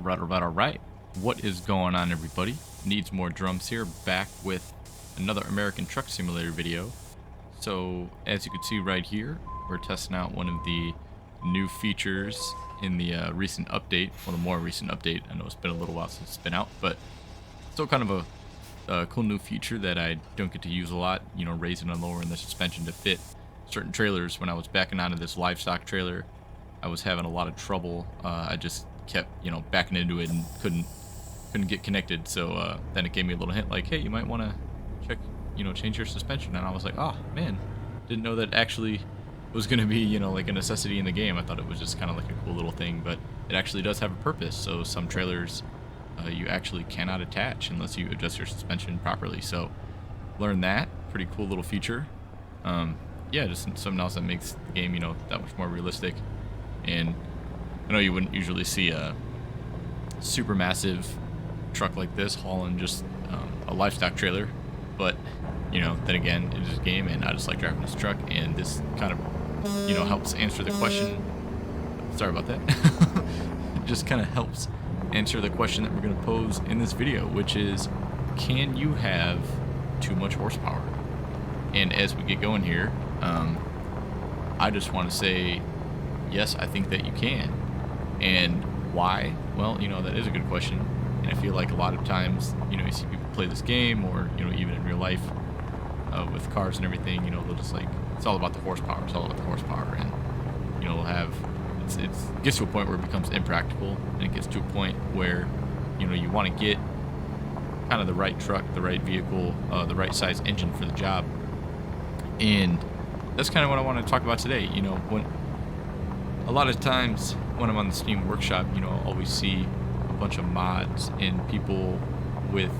All right. What is going on, everybody? Needs More Drums here, back with another American Truck Simulator video. So, as you can see right here, we're testing out one of the new features in the recent update. Well, the more recent update. I know it's been a little while since it's been out, but still kind of a cool new feature that I don't get to use a lot. You know, raising and lowering the suspension to fit certain trailers. When I was backing onto this livestock trailer, I was having a lot of trouble. I just kept, backing into it and couldn't get connected. So then it gave me a little hint like, hey, you might want to check, change your suspension. And I was like, oh man, didn't know that actually was going to be, like a necessity in the game. I thought it was just kind of like a cool little thing, but it actually does have a purpose. So some trailers you actually cannot attach unless you adjust your suspension properly. So learn that. Pretty cool little feature. Yeah, just something else that makes the game, that much more realistic. And I know you wouldn't usually see a super massive truck like this hauling just a livestock trailer, but then again, it is a game, and I just like driving this truck, and this kind of helps answer the question. Sorry about that. It just kind of helps answer the question that we're going to pose in this video, which is, can you have too much horsepower? And as we get going here, I just want to say, yes, I think that you can. And why? Well, that is a good question. And I feel like a lot of times, you see people play this game, or, even in real life with cars and everything, they'll just like, it's all about the horsepower. It's all about the horsepower. And, we'll have, it gets to a point where it becomes impractical. And it gets to a point where, you want to get kind of the right truck, the right vehicle, the right size engine for the job. And that's kind of what I want to talk about today. When a lot of times when I'm on the Steam Workshop, I'll always see a bunch of mods and people with,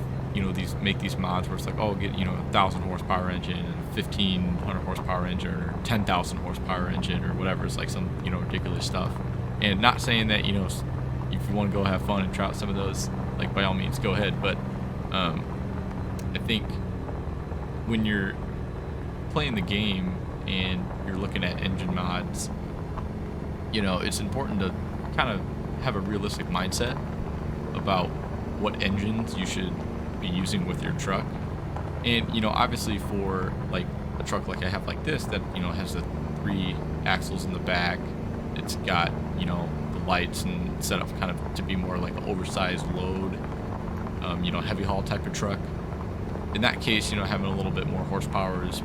make these mods where it's like, oh, get, 1,000 horsepower engine, and 1,500 horsepower engine, or 10,000 horsepower engine, or whatever. It's like some, ridiculous stuff. And not saying that, if you want to go have fun and try out some of those, like, by all means, go ahead. But I think when you're playing the game and you're looking at engine mods, it's important to kind of have a realistic mindset about what engines you should be using with your truck. And, obviously for like a truck like I have like this that, has the 3 axles in the back, it's got, the lights and set up kind of to be more like an oversized load, heavy haul type of truck. In that case, having a little bit more horsepower is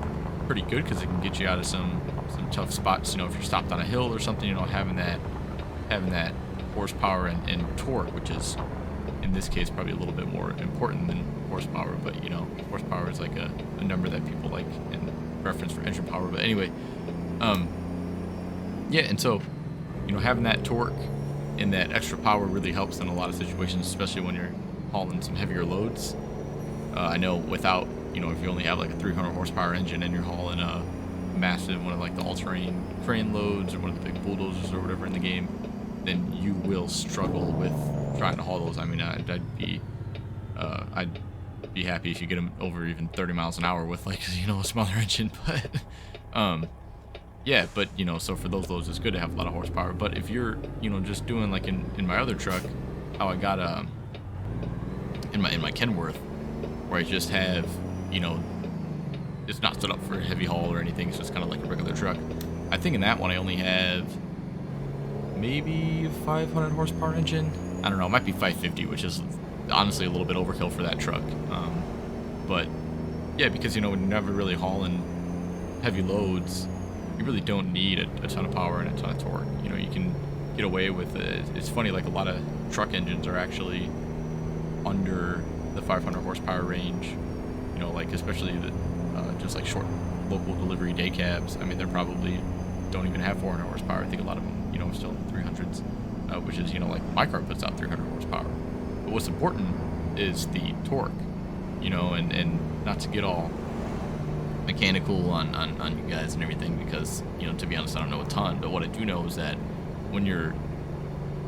pretty good because it can get you out of some tough spots. If you're stopped on a hill or something, having that horsepower and torque, which is in this case probably a little bit more important than horsepower. But horsepower is like a number that people like in reference for engine power. But anyway, yeah, and so having that torque and that extra power really helps in a lot of situations, especially when you're hauling some heavier loads. I know without, if you only have like a 300 horsepower engine and you're hauling a massive one of like the all-terrain crane loads or one of the big bulldozers or whatever in the game, then you will struggle with trying to haul those. I mean, I'd be happy if you get them over even 30 miles an hour with like, a smaller engine. But, yeah, but, so for those loads, it's good to have a lot of horsepower. But if you're, just doing like in my other truck, how I got, in my Kenworth, where I just have, it's not set up for heavy haul or anything. It's just kind of like a regular truck. I think in that one I only have maybe a 500 horsepower engine. I don't know. It might be 550, which is honestly a little bit overkill for that truck. But yeah, because when you're never really hauling heavy loads, you really don't need a ton of power and a ton of torque. You can get away with it. It's funny, like a lot of truck engines are actually under the 500 horsepower range. Like especially the just like short local delivery day cabs. I mean, they're probably don't even have 400 horsepower. I think a lot of them, still 300s, which is, like my car puts out 300 horsepower. But what's important is the torque, and not to get all mechanical on you guys and everything, because, to be honest, I don't know a ton. But what I do know is that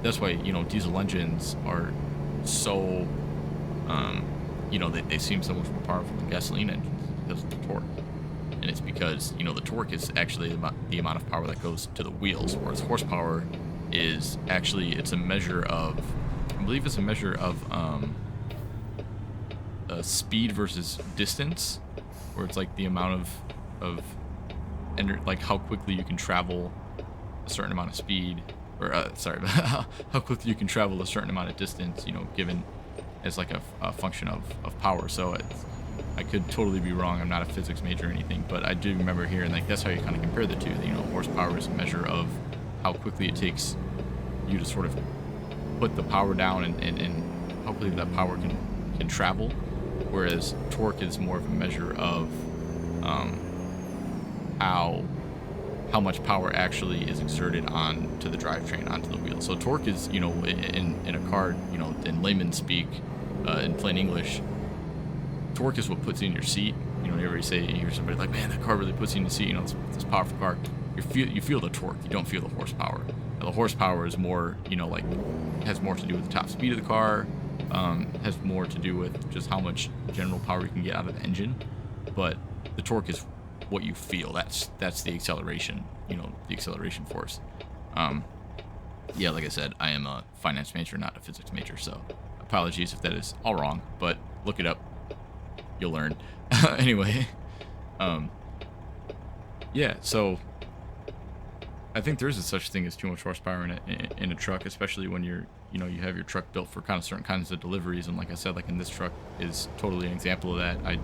that's why, diesel engines are so, they seem so much more powerful than gasoline engines because of the torque. And it's because, the torque is actually the amount of power that goes to the wheels, whereas horsepower is actually, it's a measure of I believe it's a measure of speed versus distance, where it's like the amount of like how quickly you can travel a certain amount of speed, or sorry, how quickly you can travel a certain amount of distance, you know, given as like a function of power. So I could totally be wrong. I'm not a physics major or anything, but I do remember hearing like that's how you kind of compare the two. You know, horsepower is a measure of how quickly it takes you to sort of put the power down and how quickly that power can travel, whereas torque is more of a measure of how much power actually is exerted onto the drivetrain, onto the wheel. So torque is, you know, in a car, you know, in layman's speak, in plain English, torque is what puts you in your seat. You know, you hear somebody like, man, that car really puts you in the seat. You know, it's this powerful car. You feel the torque. You don't feel the horsepower. Now, the horsepower is more, you know, like has more to do with the top speed of the car. Has more to do with just how much general power you can get out of the engine. But the torque is what you feel. That's the acceleration. You know, the acceleration force. Yeah, like I said, I am a finance major, not a physics major. So apologies if that is all wrong. But look it up. You'll learn. Anyway, yeah, so I think there is a such thing as too much horsepower in a truck, especially when you have your truck built for kind of certain kinds of deliveries. And like I said, like in this truck is totally an example of that. I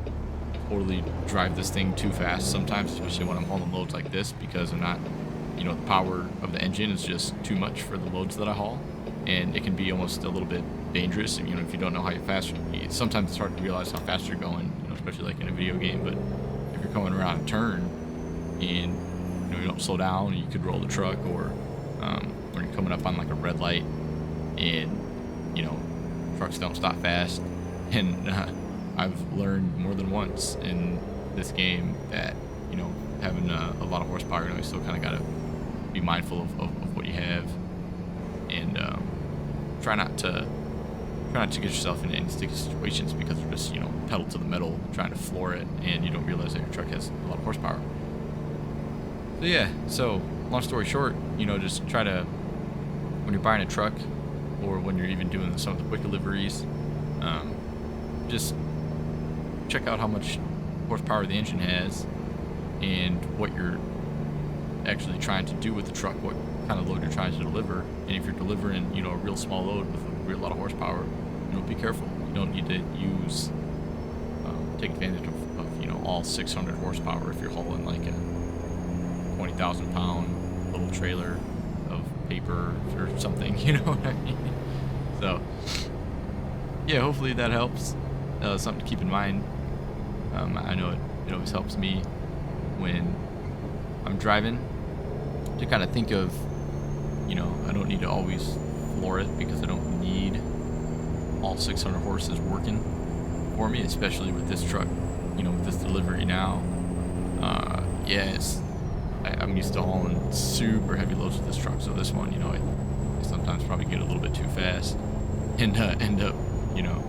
totally drive this thing too fast sometimes, especially when I'm hauling loads like this, because I'm not, you know, the power of the engine is just too much for the loads that I haul, and it can be almost a little bit dangerous. You know, if you don't know how fast, sometimes it's hard to realize how fast you're going, you know, especially like in a video game. But if you're coming around a turn and, you know, you don't slow down, you could roll the truck, or when you're coming up on like a red light and, you know, trucks don't stop fast. And I've learned more than once in this game that, you know, having a lot of horsepower, you know, you still kind of got to be mindful of what you have, and try not to get yourself into any sticky situations because you're just, you know, pedal to the metal trying to floor it, and you don't realize that your truck has a lot of horsepower. So yeah, so long story short, you know, just try to, when you're buying a truck or when you're even doing some of the quick deliveries, just check out how much horsepower the engine has and what you're actually trying to do with the truck, what kind of load you're trying to deliver. And if you're delivering, you know, a real small load with a real lot of horsepower, you know, be careful. You don't need to use take advantage of, you know, all 600 horsepower if you're hauling like a 20,000 pound little trailer of paper or something, you know what I mean? So yeah, hopefully that helps. Something to keep in mind. I know it always helps me when I'm driving to kind of think of, you know, I don't need to always floor it because I don't need all 600 horses working for me, especially with this truck, you know, with this delivery now. Yeah, I'm used to hauling super heavy loads with this truck, so this one, you know, I sometimes probably get a little bit too fast and end up, you know,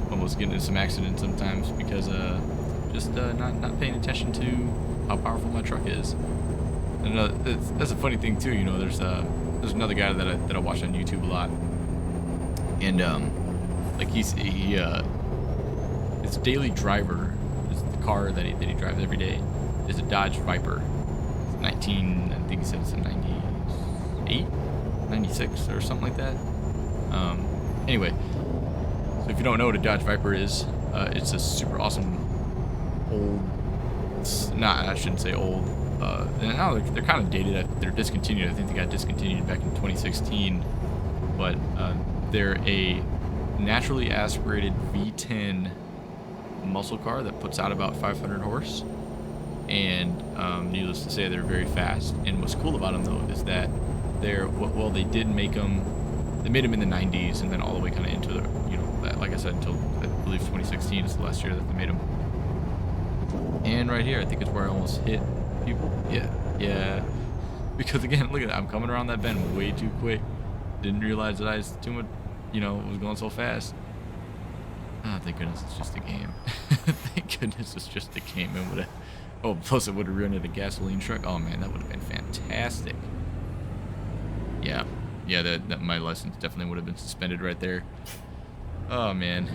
almost getting into some accidents sometimes because just not paying attention to how powerful my truck is. And that's a funny thing too, you know. There's another guy that I watch on YouTube a lot, and like his daily driver, is the car that he drives every day, is a Dodge Viper. It's 19, I think he said it's a 98, 96 or something like that. Anyway, so if you don't know what a Dodge Viper is, it's a super awesome old. I shouldn't say old. Now they're kind of dated. They're discontinued. I think they got discontinued back in 2016. But they're a naturally aspirated V10 muscle car that puts out about 500 horse. And needless to say, they're very fast. And what's cool about them though is that they did make them. They made them in the 90s, and then all the way kind of into the, you know, like I said, until I believe 2016 is the last year that they made them. And right here, I think it's where I almost hit people. Yeah. Because again, look at that. I'm coming around that bend way too quick. Didn't realize that I was too much, you know, was going so fast. Oh, thank goodness it's just a game. Thank goodness it's just a game. Plus it would have ruined a gasoline truck. Oh man, that would have been fantastic. Yeah. yeah, that my license definitely would have been suspended right there. Oh man.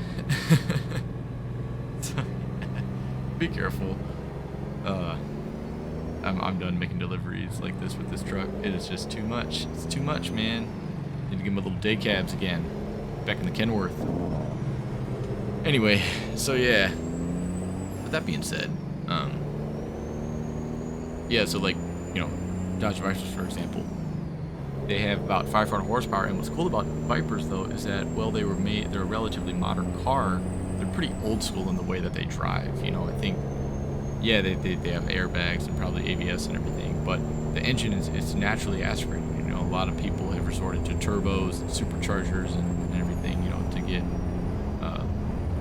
So, be careful. I'm done making deliveries like this with this truck. It is just too much. It's too much, man. Need to give me little day cabs again. Back in the Kenworth. Anyway, so yeah. With that being said, yeah, so like, you know, Dodge Vipers, for example, they have about 500 horsepower, and what's cool about Vipers, though, is that, well, they're a relatively modern car. They're pretty old school in the way that they drive, you know. I think, yeah, they have airbags and probably ABS and everything, but the engine is naturally aspirated. You know, a lot of people have resorted to turbos and superchargers and everything, you know, to get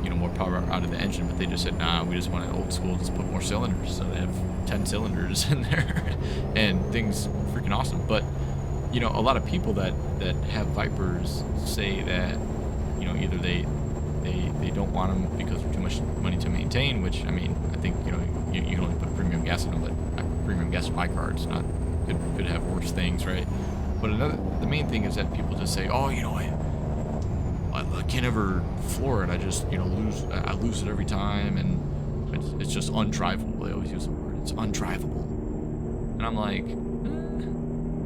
you know, more power out of the engine, but they just said, nah, we just want it old school, just put more cylinders. So they have 10 cylinders in there, and things freaking awesome. But you know, a lot of people that have Vipers say that, you know, either they don't want them because they're too much money to maintain, which, I mean, I think, you know, you can only put premium gas in them, but premium gas in my car, it's not, could have worse things, right? But the main thing is that people just say, oh, you know, I can't ever floor it. I just, you know, I lose it every time, and it's just undrivable. They always use the word, it's undrivable. And I'm like,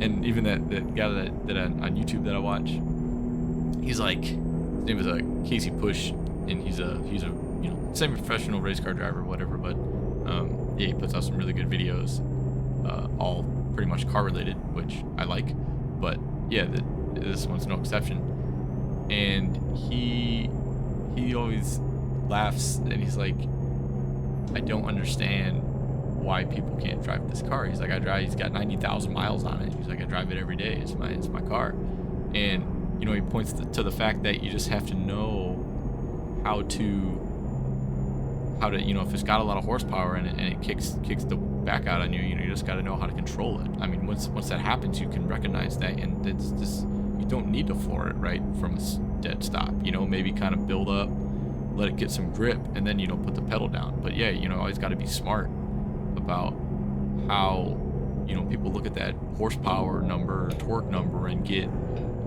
and even that guy that on YouTube that I watch, he's like, his name is Casey Push, and he's a you know, semi-professional race car driver or whatever, but yeah, he puts out some really good videos, all pretty much car related, which I like. But yeah, this one's no exception. And he always laughs, and he's like, I don't understand why people can't drive this car. He's like, he's got 90,000 miles on it. He's like, I drive it every day. It's my car. And, you know, he points to the fact that you just have to know how to, you know, if it's got a lot of horsepower in it and it kicks the back out on you, you know, you just got to know how to control it. I mean, once that happens, you can recognize that, and it's just, you don't need to floor it right from a dead stop. You know, maybe kind of build up, let it get some grip, and then, you know, put the pedal down. But yeah, you know, always got to be smart about how, you know, people look at that horsepower number, torque number, and get,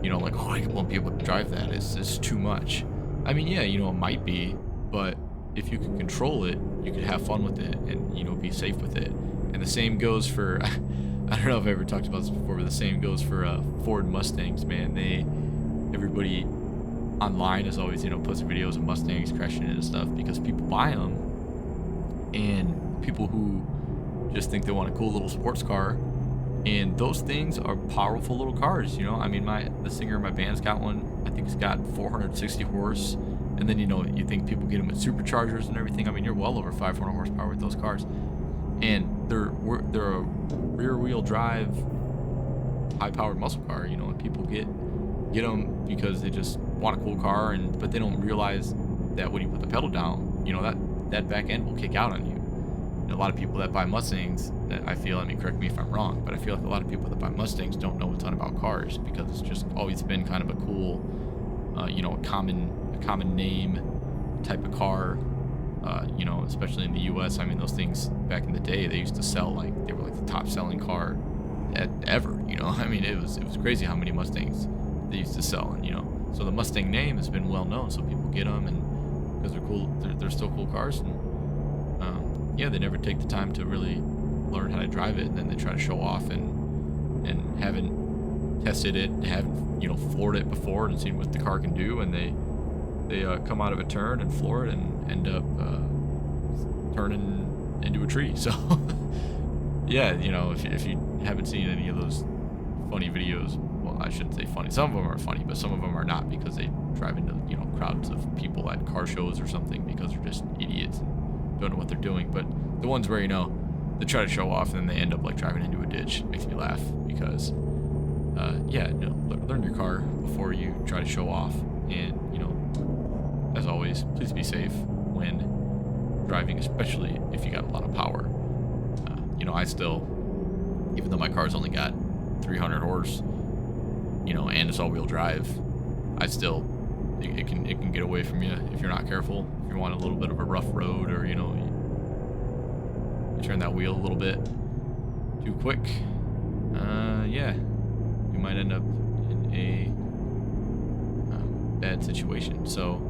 you know, like, oh, I won't be able to drive that. It's too much. I mean, yeah, you know, it might be, but if you can control it, you can have fun with it, and, you know, be safe with it. And the same goes for, I don't know if I've ever talked about this before, but the same goes for Ford Mustangs, man. Everybody online is always, you know, posting videos of Mustangs crashing into stuff because people buy them, and people who just think they want a cool little sports car, and those things are powerful little cars, you know. I mean, the singer in my band's got one. I think it's got 460 horse, and then, you know, you think people get them with superchargers and everything. I mean, you're well over 500 horsepower with those cars, and they're a rear-wheel drive, high-powered muscle car, you know. And people get them because they just want a cool car, but they don't realize that when you put the pedal down, you know, that back end will kick out on you. And a lot of people that buy Mustangs, I feel, I mean, correct me if I'm wrong, but I feel like a lot of people that buy Mustangs don't know a ton about cars because it's just always been kind of a cool, you know, a common name type of car. You know, especially in the U.S. I mean, those things back in the day, they used to sell like, they were like the top selling car ever. You know, I mean, it was crazy how many Mustangs they used to sell, and, you know, so the Mustang name has been well known, so people get them, and because they're cool, they're still cool cars, and yeah, they never take the time to really learn how to drive it, and then they try to show off and haven't tested it, haven't, you know, floored it before and seen what the car can do, and they come out of a turn and floor it and end up turning into a tree. So yeah, you know, if you haven't seen any of those funny videos, well, I shouldn't say funny, some of them are funny, but some of them are not, because they drive into, you know, crowds of people at car shows or something because they're just idiots and don't know what they're doing. But the ones where, you know, they try to show off and then they end up like driving into a ditch, makes me laugh, because yeah, you know, learn your car before you try to show off. And, you know, as always, please be safe when driving, especially if you got a lot of power. You know, I still, even though my car's only got 300 horse, you know, and it's all-wheel drive, I still, it can get away from you if you're not careful. If you want a little bit of a rough road, or, you know, you turn that wheel a little bit too quick, yeah, you might end up a bad situation. So,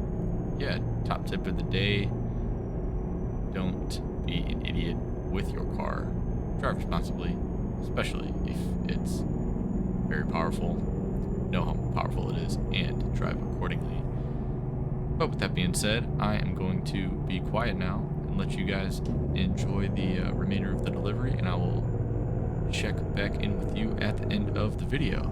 yeah, top tip of the day: don't be an idiot with your car. Drive responsibly, especially if it's very powerful. Know how powerful it is and drive accordingly. But with that being said, I am going to be quiet now and let you guys enjoy the remainder of the delivery, and I will check back in with you at the end of the video.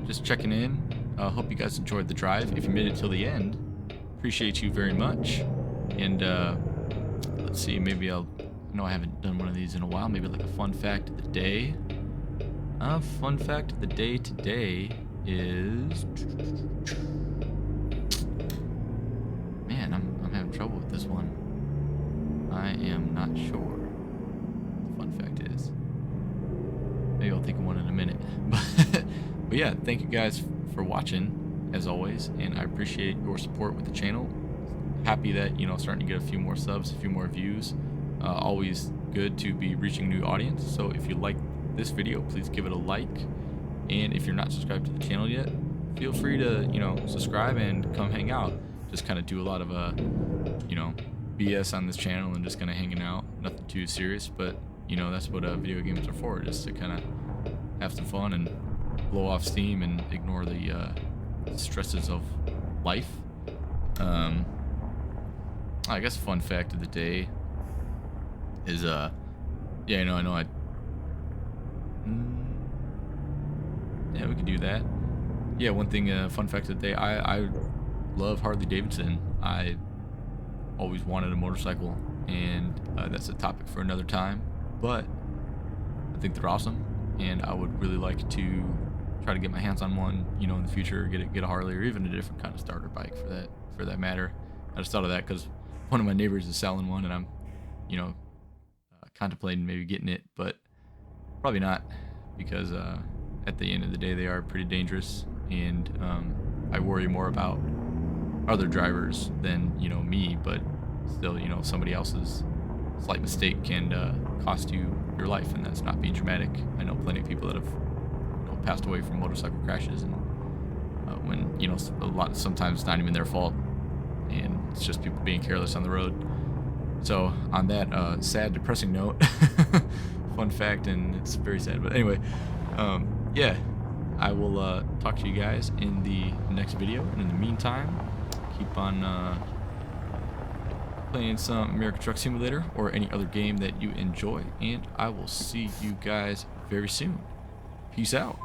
just checking in. Hope you guys enjoyed the drive. If you made it till the end, appreciate you very much. And let's see, maybe I know I haven't done one of these in a while. Maybe like a fun fact of the day. Fun fact of the day today is, man, I'm having trouble with this one. I am not sure what the fun fact is. Maybe I'll think of one in a minute. But yeah, thank you guys for watching as always, and I appreciate your support with the channel. Happy that, you know, starting to get a few more subs, a few more views. Always good to be reaching new audience. So if you like this video, please give it a like, and if you're not subscribed to the channel yet, feel free to, you know, subscribe and come hang out. Just kind of do a lot of you know, BS on this channel and just kind of hanging out, nothing too serious, but you know, that's what video games are for, just to kind of have some fun and blow off steam and ignore the stresses of life. I guess fun fact of the day is yeah, I know yeah, we could do that. Yeah, one thing, fun fact of the day, I love Harley Davidson. I always wanted a motorcycle, and that's a topic for another time, but I think they're awesome, and I would really like to try to get my hands on one, you know, in the future, get a Harley, or even a different kind of starter bike for that matter. I just thought of that because one of my neighbors is selling one, and I'm, you know, contemplating maybe getting it, but probably not, because at the end of the day they are pretty dangerous, and I worry more about other drivers than, you know, me, but still, you know, somebody else's slight mistake can cost you your life, and that's not being dramatic. I know plenty of people that have, you know, passed away from motorcycle crashes, and when, you know, sometimes it's not even their fault, and it's just people being careless on the road. So on that sad, depressing note, fun fact, and it's very sad, but anyway, yeah, I will talk to you guys in the next video, and in the meantime, keep on playing some American Truck Simulator or any other game that you enjoy, and I will see you guys very soon. Peace out.